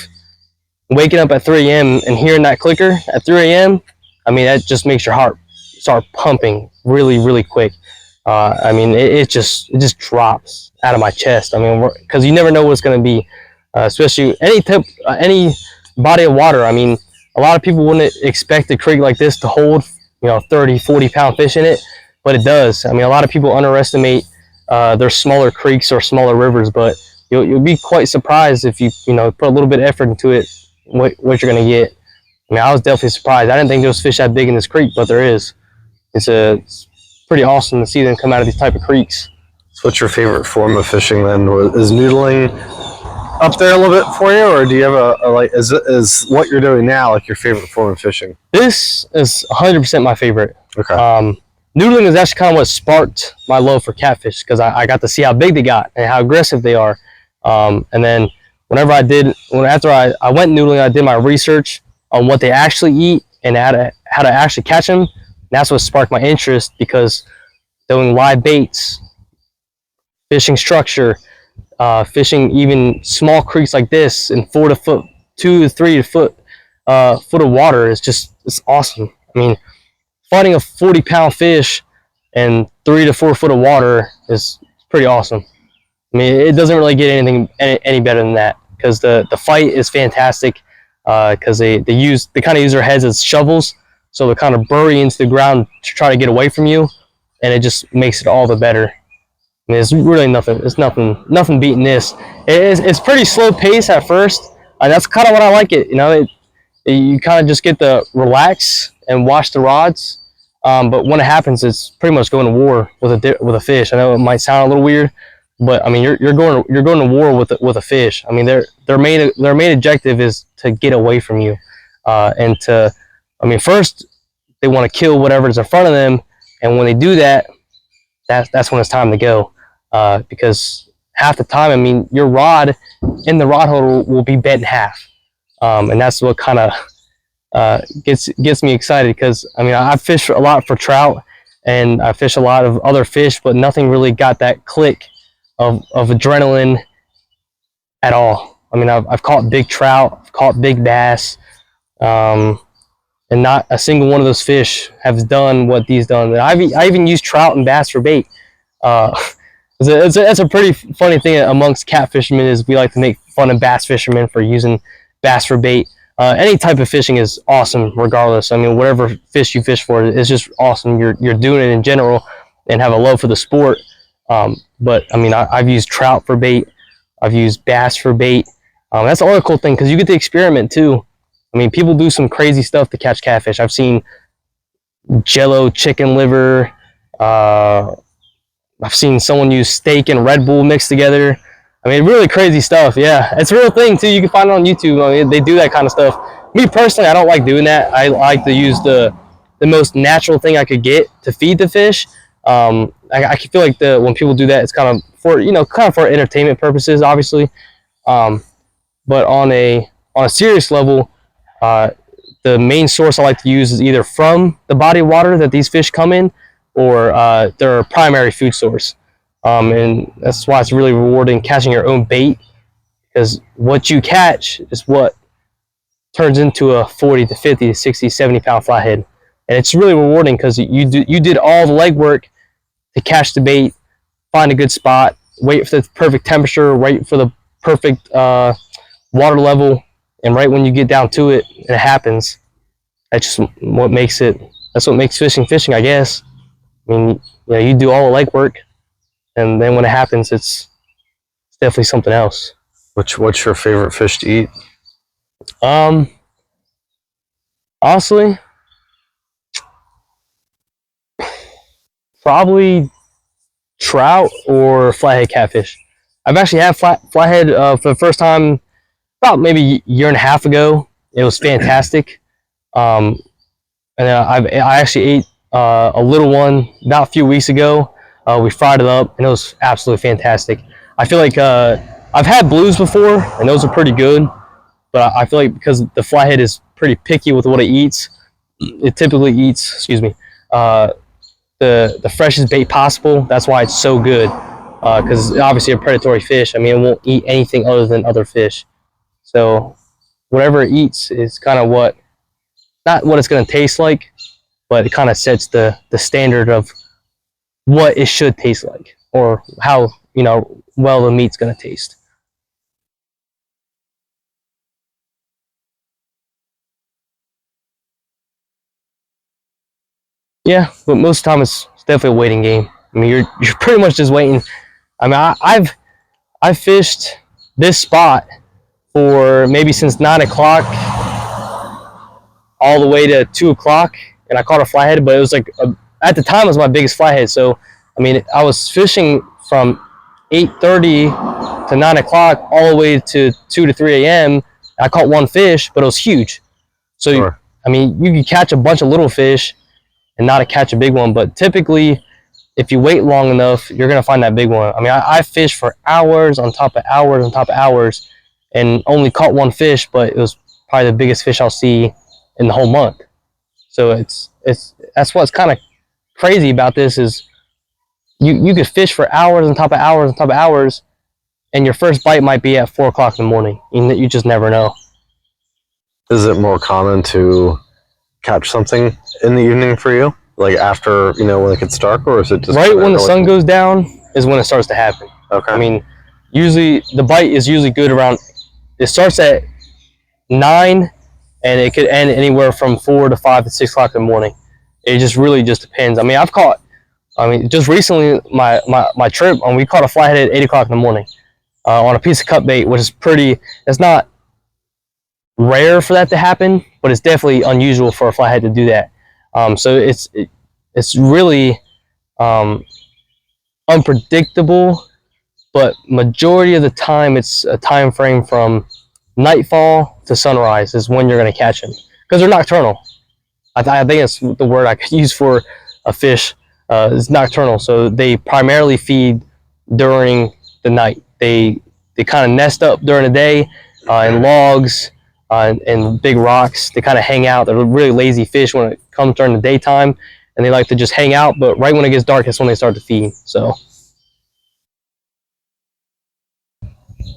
waking up at 3 a.m. and hearing that clicker at 3 a.m., I mean, that just makes your heart start pumping really, really quick. I mean, it just drops out of my chest. I mean, because you never know what it's going to be, especially any body of water. I mean, a lot of people wouldn't expect a creek like this to hold 30, 40 pound fish in it, but it does. I mean, a lot of people underestimate their smaller creeks or smaller rivers, but you'll be quite surprised if you put a little bit of effort into it, what you're gonna get. I mean, I was definitely surprised. I didn't think there was fish that big in this creek, but there is. It's pretty awesome to see them come out of these type of creeks. So what's your favorite form of fishing then? Is noodling up there a little bit for you, or do you have a like? Is what you're doing now like your favorite form of fishing? This is 100% my favorite. Okay. Noodling is actually kind of what sparked my love for catfish, because I got to see how big they got and how aggressive they are. And then after I went noodling, I did my research on what they actually eat and how to actually catch them. And that's what sparked my interest, because doing live baits, fishing structure, fishing even small creeks like this in 2 to 3 foot of water is it's awesome. I mean, finding a 40-pound fish in 3 to 4 foot of water is pretty awesome. I mean, it doesn't really get anything any better than that, because the fight is fantastic, because they kind of use their heads as shovels, so they kind of bury into the ground to try to get away from you, and it just makes it all the better. I mean, it's really nothing. It's nothing beating this. It's pretty slow pace at first, and that's kind of what I like it. You kind of just get to relax and watch the rods. But when it happens, it's pretty much going to war with a fish. I know it might sound a little weird, but I mean, you're going to war with a fish. I mean, their main objective is to get away from you, first they want to kill whatever's in front of them, and when they do that, that's when it's time to go. Because half the time, I mean, your rod in the rod holder will be bent in half, and that's what kind of gets me excited, because I mean, I fish a lot for trout, and I fish a lot of other fish, but nothing really got that click of adrenaline at all. I mean, I've caught big trout, I've caught big bass, and not a single one of those fish has done what these done. I even used trout and bass for bait. It's a pretty funny thing amongst cat fishermen, is we like to make fun of bass fishermen for using bass for bait. Any type of fishing is awesome regardless. I mean, whatever fish you fish for, it's just awesome. You're doing it in general and have a love for the sport. But I mean, I've used trout for bait. I've used bass for bait. That's the other cool thing, because you get to experiment too. I mean, people do some crazy stuff to catch catfish. I've seen Jello chicken liver. I've seen someone use steak and Red Bull mixed together. I mean, really crazy stuff. Yeah, it's a real thing too. You can find it on YouTube. I mean, they do that kind of stuff. Me personally, I don't like doing that. I like to use the most natural thing I could get to feed the fish. I feel like when people do that, it's kind of for entertainment purposes, obviously. But on a serious level, the main source I like to use is either from the body of water that these fish come in, or their primary food source. And that's why it's really rewarding catching your own bait, because what you catch is what turns into a 40 to 50 to 60, 70 pound flathead. And it's really rewarding, because you did all the legwork to catch the bait, find a good spot, wait for the perfect temperature, wait for the perfect water level, and right when you get down to it, it happens. That's what makes fishing, I guess. I mean, you do all the legwork, and then when it happens, it's definitely something else. What's your favorite fish to eat? Honestly, probably trout or flathead catfish. I've actually had flathead for the first time about maybe a year and a half ago. It was fantastic. And I actually ate a little one about a few weeks ago. We fried it up, and it was absolutely fantastic. I feel like I've had blues before, and those are pretty good, but I feel like because the flathead is pretty picky with what it eats, it typically eats, the freshest bait possible. That's why it's so good, because it's obviously a predatory fish. I mean, it won't eat anything other than other fish. So whatever it eats is kind of not what it's going to taste like, but it kind of sets the standard of what it should taste like, or how well the meat's going to taste. Yeah, but most of the time it's definitely a waiting game. I mean, you're pretty much just waiting. I mean, I've fished this spot for maybe since 9 o'clock all the way to 2 o'clock, and I caught a flathead. But it was like at the time it was my biggest flathead. So I mean, I was fishing from 8:30 to 9 o'clock all the way to 2 to 3 a.m. I caught one fish, but it was huge. So Sure. I mean, you could catch a bunch of little fish and not catch a big one. But typically, if you wait long enough, you're gonna find that big one. I mean, I fished for hours on top of hours on top of hours, and only caught one fish, but it was probably the biggest fish I'll see in the whole month. So it's that's what's kind of crazy about this is you could fish for hours on top of hours on top of hours, and your first bite might be at 4 o'clock in the morning. You just never know. Is it more common to catch something in the evening for you, like after when it gets dark, or is it just Right when the sun goes down is when it starts to happen. Okay. I mean, usually the bite is usually good around. It starts at 9, and it could end anywhere from 4 to 5 to 6 o'clock in the morning. It just really just depends. I mean, just recently my trip, we caught a flathead at 8 o'clock in the morning on a piece of cut bait, which is pretty. It's not rare for that to happen, but it's definitely unusual for a flathead to do that. So it's really unpredictable, but majority of the time it's a time frame from nightfall to sunrise is when you're going to catch them, because they're nocturnal. I think it's the word I could use for a fish. Is nocturnal, so they primarily feed during the night. They kind of nest up during the day in logs and big rocks. They kind of hang out. They're really lazy fish when it comes during the daytime, and they like to just hang out. But right when it gets dark, that's when they start to feed. So.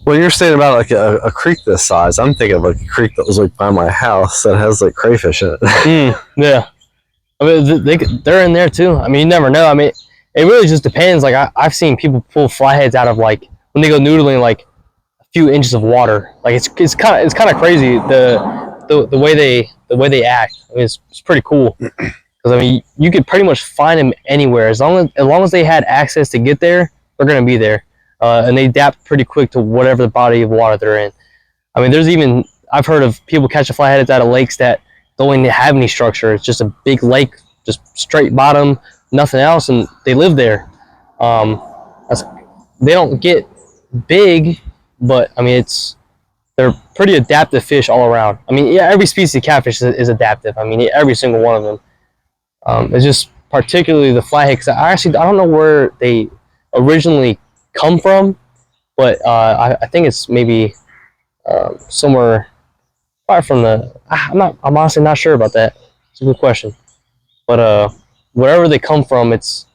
When you're saying about like a creek this size, I'm thinking of like a creek that was like by my house that has like crayfish in it. Yeah. I mean, they're in there too. I mean, you never know. I mean, it really just depends. Like I've seen people pull flatheads out of like when they go noodling like a few inches of water. Like it's kind of crazy the way they act. I mean, it's pretty cool. Because I mean, you could pretty much find them anywhere as long as they had access to get there. They're gonna be there, and they adapt pretty quick to whatever the body of water they're in. I mean, I've heard of people catching flatheads out of lakes that don't even have any structure. It's just a big lake, just straight bottom, nothing else, and they live there. They don't get big, but I mean they're pretty adaptive fish all around. I mean, yeah, every species of catfish is adaptive. I mean, every single one of them. It's just particularly the flathead, because I don't know where they originally come from, but I think it's maybe somewhere probably from I'm honestly not sure about that. It's a good question, but wherever they come from, it's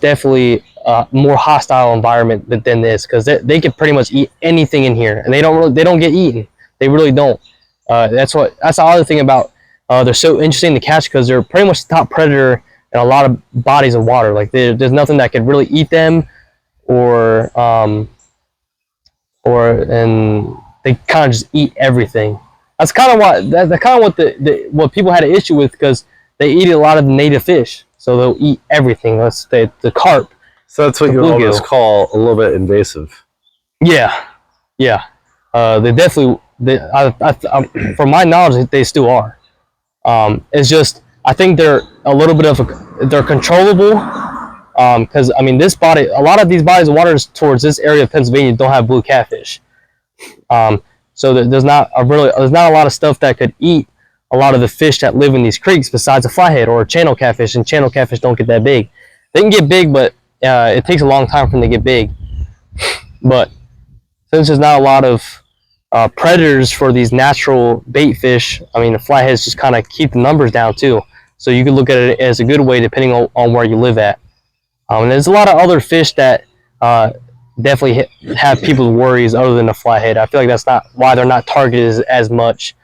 definitely a more hostile environment than this, because they can pretty much eat anything in here, and they don't get eaten. They really don't. That's the other thing about they're so interesting to catch, because they're pretty much the top predator in a lot of bodies of water. Like there's nothing that could really eat them, and they kind of just eat everything. That's kind of what people had an issue with, because they eat a lot of the native fish, so they'll eat everything. That's the carp. So that's what you almost call a little bit invasive. Yeah. They definitely. From my knowledge, they still are. It's just I think they're a little bit they're controllable. Because I mean, a lot of these bodies of water towards this area of Pennsylvania don't have blue catfish. So there's not a lot of stuff that could eat a lot of the fish that live in these creeks besides a flathead or a channel catfish, and channel catfish don't get that big. They can get big, but it takes a long time for them to get big. But since there's not a lot of predators for these natural bait fish, I mean, the flatheads just kind of keep the numbers down too. So you can look at it as a good way depending on where you live at. And there's a lot of other fish that definitely have people's worries other than the flathead. I feel like that's not why they're not targeted as much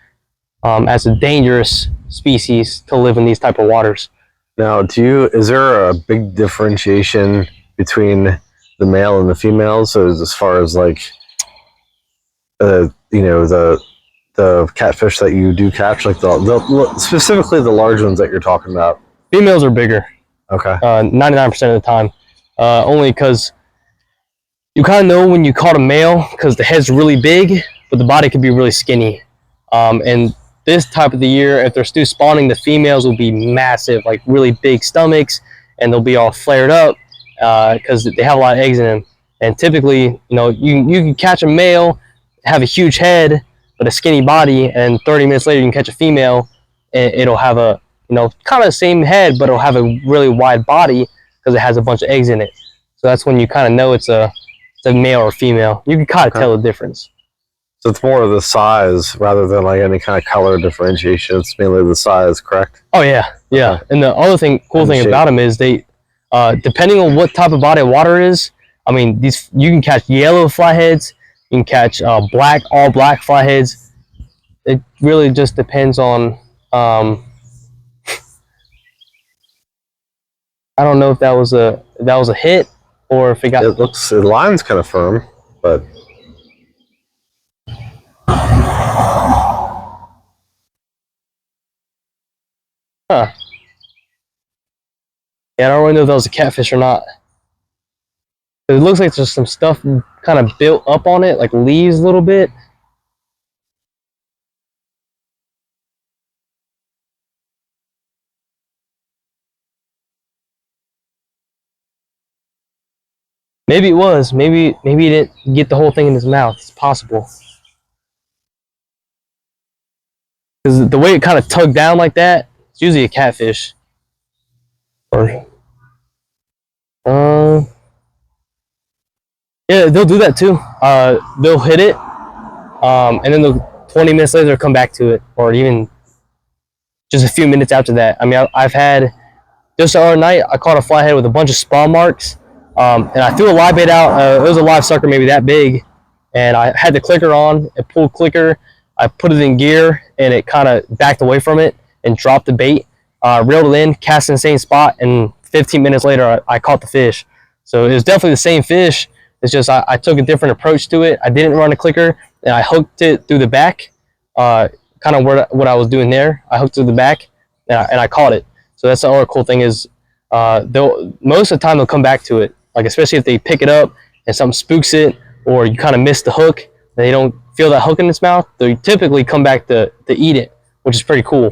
as a dangerous species to live in these type of waters. Now, is there a big differentiation between the male and the females as far as like the catfish that you do catch, like the specifically the large ones that you're talking about? Females are bigger. Okay. 99% of the time. Only because you kind of know when you caught a male because the head's really big, but the body could be really skinny. And this type of the year, if they're still spawning, the females will be massive, like really big stomachs, and they'll be all flared up because they have a lot of eggs in them. And typically, you know, you can catch a male, have a huge head, but a skinny body, and 30 minutes later you can catch a female, and it'll have a, you know, kind of the same head, but it'll have a really wide body because it has a bunch of eggs in it. So that's when you kind of know it's a male or female. You can kind of tell the difference. So it's more of the size rather than like any kind of color differentiation. It's mainly the size, correct? Oh yeah, yeah. Okay. And the other thing, cool thing about them is they, depending on what type of body of water is, I mean, these you can catch yellow flatheads, you can catch black, all black flatheads. It really just depends on. I don't know if that was a hit or if it got. It looks, the line's kind of firm, but. Huh. Yeah, I don't really know if that was a catfish or not. It looks like there's some stuff kind of built up on it, like leaves a little bit. Maybe it was. Maybe he didn't get the whole thing in his mouth. It's possible. Because the way it kind of tugged down like that, it's usually a catfish. Or, yeah, they'll do that too. They'll hit it, and then 20 minutes later they'll come back to it, or even just a few minutes after that. I mean, I've had just the other night I caught a flathead with a bunch of spawn marks, and I threw a live bait out. It was a live sucker, maybe that big, and I had the clicker on. It pulled clicker. I put it in gear, and it kind of backed away from it and dropped the bait. Reeled it in, cast in the same spot, and 15 minutes later I caught the fish. So it was definitely the same fish. It's just I took a different approach to it. I didn't run a clicker, and I hooked it through the back, kind of what I was doing there. I hooked through the back, and I caught it. So that's the other cool thing is most of the time they'll come back to it. Like especially if they pick it up and something spooks it, or you kind of miss the hook, and they don't feel that hook in its mouth, they typically come back to eat it, which is pretty cool.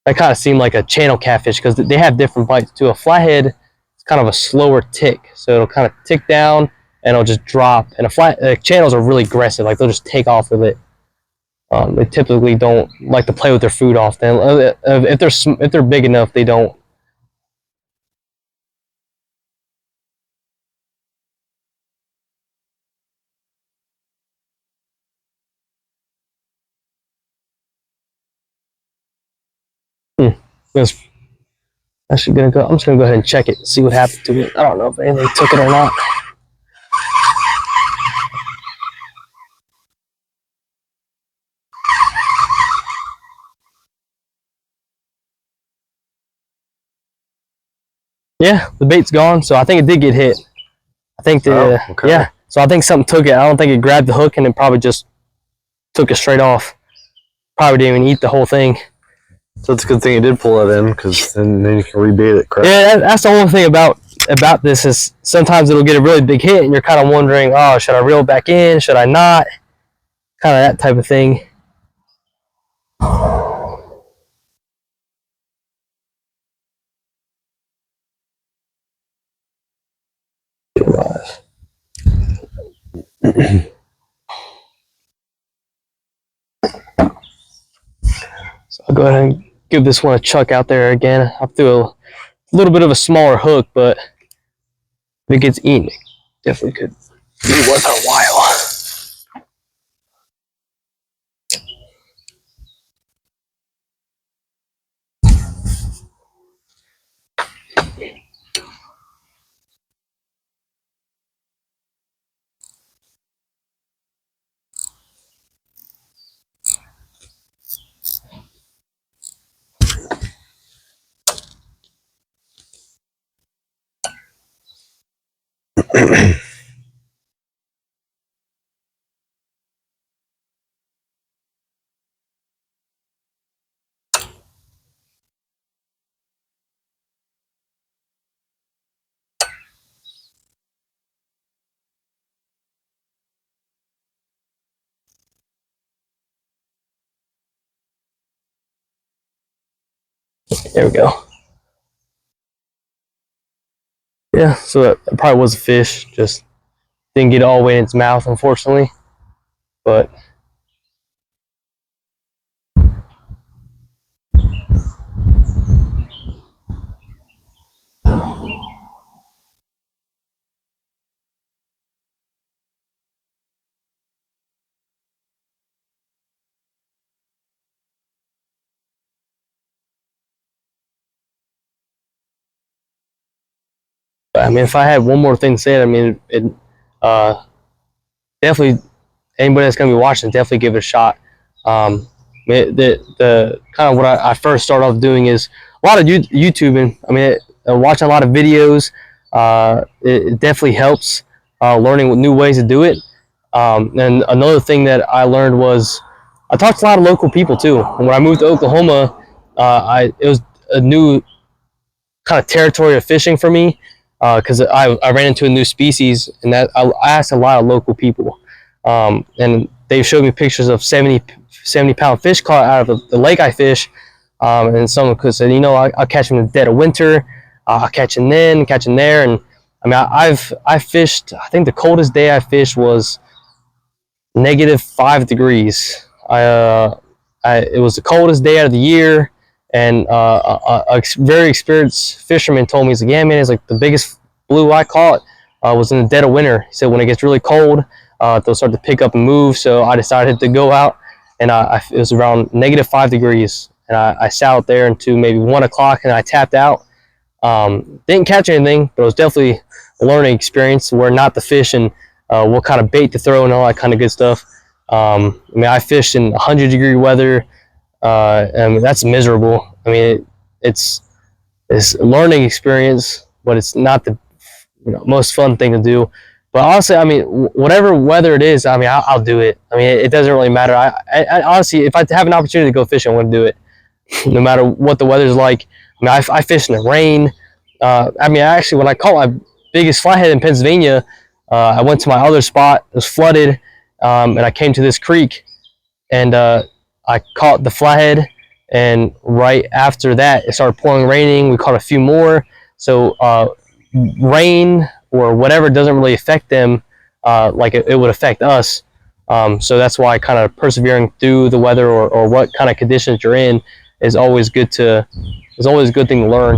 That kind of seemed like a channel catfish because they have different bites too. A flathead is kind of a slower tick, so it'll kind of tick down and it'll just drop. And channels are really aggressive, like they'll just take off with it. They typically don't like to play with their food often. If they're big enough, they don't. I'm just gonna go ahead and check it and see what happened to it. I don't know if anything took it or not. Yeah, the bait's gone, so I think it did get hit. I think yeah. So I think something took it. I don't think it grabbed the hook and it probably just took it straight off. Probably didn't even eat the whole thing. So it's a good thing you did pull it in, because then you can rebait it, correct? Yeah, that's the only thing about this is sometimes it'll get a really big hit and you're kind of wondering, oh, should I reel it back in? Should I not? Kind of that type of thing. So I'll go ahead and give this one a chuck out there again. I threw a little bit of a smaller hook, but if it gets eaten, it definitely could be worth a while. There we go. Yeah, so that probably was a fish. Just didn't get it all the way in its mouth, unfortunately. But I mean, if I had one more thing to say, I mean, uh, definitely anybody that's gonna be watching, definitely give it a shot. The kind of what I first started off doing is a lot of YouTubing. I mean, watching a lot of videos. It definitely helps learning new ways to do it. And another thing that I learned was I talked to a lot of local people too. And when I moved to Oklahoma, it was a new kind of territory of fishing for me because I ran into a new species, and that I asked a lot of local people, and they showed me pictures of 70-pound fish caught out of the lake I fish, and someone could say, you know, I'll catch them in the dead of winter, I'll catch them then, catch them there, and I mean I fished. I think the coldest day I fished was -5 degrees. It was the coldest day out of the year, and a very experienced fisherman told me, he's like, yeah, man, it's like the biggest blue I caught was in the dead of winter. He said when it gets really cold, they'll start to pick up and move. So I decided to go out, and it was around -5 degrees, and I sat out there until maybe 1 o'clock, and I tapped out. Didn't catch anything, but it was definitely a learning experience where not to fish and what kind of bait to throw and all that kind of good stuff. I mean, I fished in 100-degree weather. I mean, that's miserable. I mean, it's a learning experience, but it's not the most fun thing to do. But honestly, I mean, whatever weather it is, I mean, I'll do it. I mean, it doesn't really matter. I honestly, if I have an opportunity to go fishing, I'm going to do it, no matter what the weather's like. I mean, I fish in the rain. I mean, actually, when I caught my biggest flathead in Pennsylvania, I went to my other spot. It was flooded, and I came to this creek, and I caught the flathead. And right after that, it started pouring raining. We caught a few more. So rain or whatever doesn't really affect them like it would affect us. So that's why kind of persevering through the weather or what kind of conditions you're in is always good is always a good thing to learn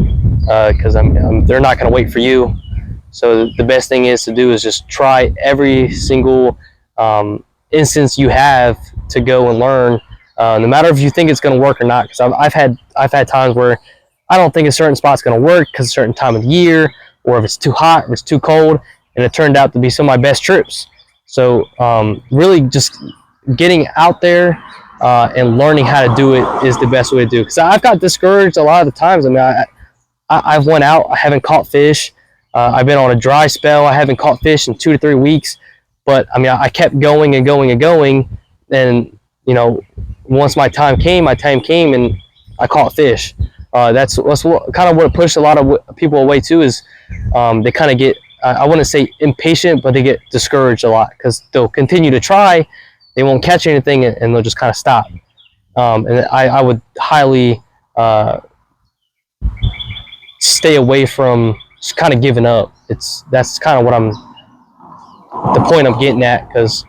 because they're not going to wait for you. So the best thing is to do is just try every single instance you have to go and learn, no matter if you think it's going to work or not. Because I've had times where I don't think a certain spot's going to work because a certain time of the year, or if it's too hot or it's too cold, and it turned out to be some of my best trips. So really just getting out there and learning how to do it is the best way to do it. Because I've got discouraged a lot of the times. I mean, I've went out, I haven't caught fish. I've been on a dry spell. I haven't caught fish in 2 to 3 weeks. But I mean, I kept going and going and going. And, you know, once my time came and I caught fish. That's kind of what pushed a lot of people away too, is they kind of get, I wouldn't say impatient, but they get discouraged a lot because they'll continue to try, they won't catch anything, and they'll just kind of stop. And I would highly stay away from just kind of giving up. That's kind of what the point I'm getting at, because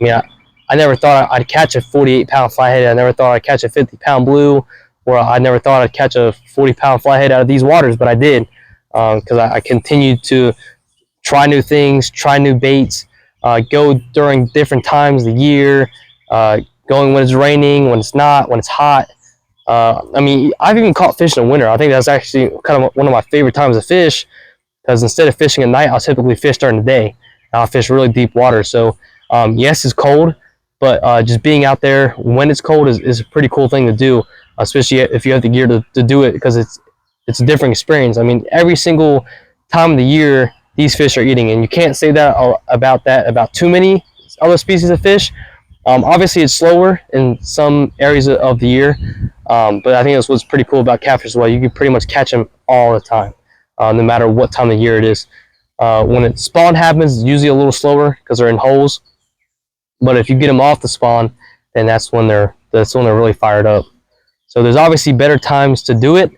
I mean, I never thought I'd catch a 48-pound flathead. I never thought I'd catch a 50-pound blue, or I never thought I'd catch a 40-pound flathead out of these waters, but I did, because I continued to try new things, try new baits, go during different times of the year, going when it's raining, when it's not, when it's hot. I mean, I've even caught fish in the winter. I think that's actually kind of one of my favorite times to fish, because instead of fishing at night, I'll typically fish during the day. And I'll fish really deep water. So yes, it's cold, but just being out there when it's cold is a pretty cool thing to do, especially if you have the gear to do it, because it's a different experience. I mean, every single time of the year, these fish are eating, and you can't say that about too many other species of fish. Obviously, it's slower in some areas of the year, but I think that's what's pretty cool about catfish as well. You can pretty much catch them all the time, no matter what time of year it is. When spawn happens, it's usually a little slower because they're in holes. But if you get them off the spawn, then that's when they're really fired up. So there's obviously better times to do it,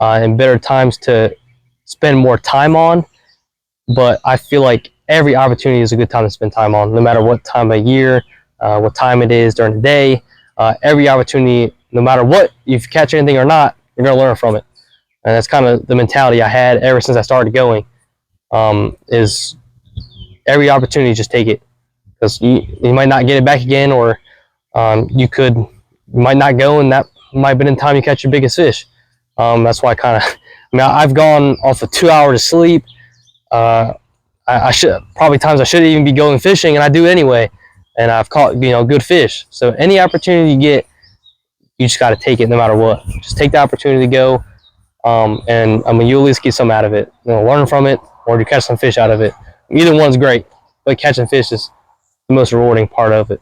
and better times to spend more time on. But I feel like every opportunity is a good time to spend time on, no matter what time of year, what time it is during the day. Every opportunity, no matter what, if you catch anything or not, you're going to learn from it. And that's kind of the mentality I had ever since I started going, is every opportunity, just take it. Because you might not get it back again, or you might not go, and that might have been the time you catch your biggest fish. That's why I've gone off of 2 hours of sleep. I should probably times I shouldn't even be going fishing, and I do anyway, and I've caught good fish. So any opportunity you get, you just got to take it no matter what. Just take the opportunity to go, and you at least get some out of it. Learn from it, or you catch some fish out of it. Either one's great, but catching fish is the most rewarding part of it.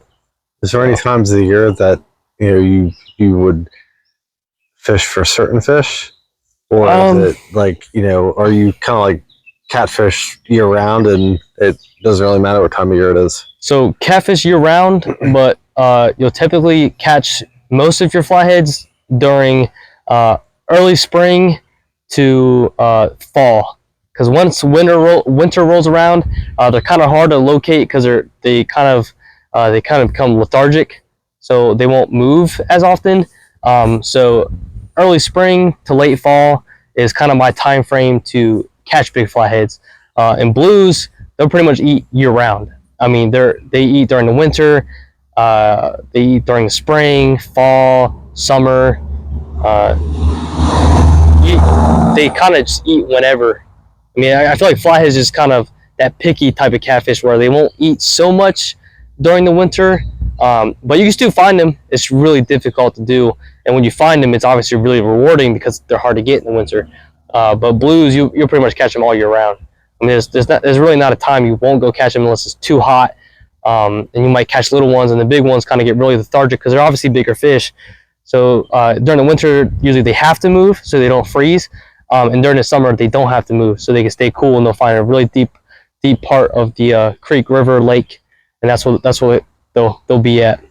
Is there any times of the year that you would fish for certain fish, or is it like are you kind of like catfish year round and it doesn't really matter what time of year it is? So catfish year round, but you'll typically catch most of your flatheads during early spring to fall, because once winter rolls around, they're kind of hard to locate because they kind of become lethargic, so they won't move as often. So early spring to late fall is kind of my time frame to catch big flatheads. And blues, they'll pretty much eat year round. I mean, they eat during the winter, they eat during the spring, fall, summer. They kind of just eat whenever. I mean, I feel like flatheads is kind of that picky type of catfish where they won't eat so much during the winter, but you can still find them. It's really difficult to do, and when you find them, it's obviously really rewarding because they're hard to get in the winter. But blues, you'll pretty much catch them all year round. I mean, there's really not a time you won't go catch them unless it's too hot, and you might catch little ones, and the big ones kind of get really lethargic because they're obviously bigger fish. So during the winter, usually they have to move so they don't freeze, and during the summer they don't have to move so they can stay cool, and they'll find a really deep part of the creek, river, lake, and that's what they'll be at.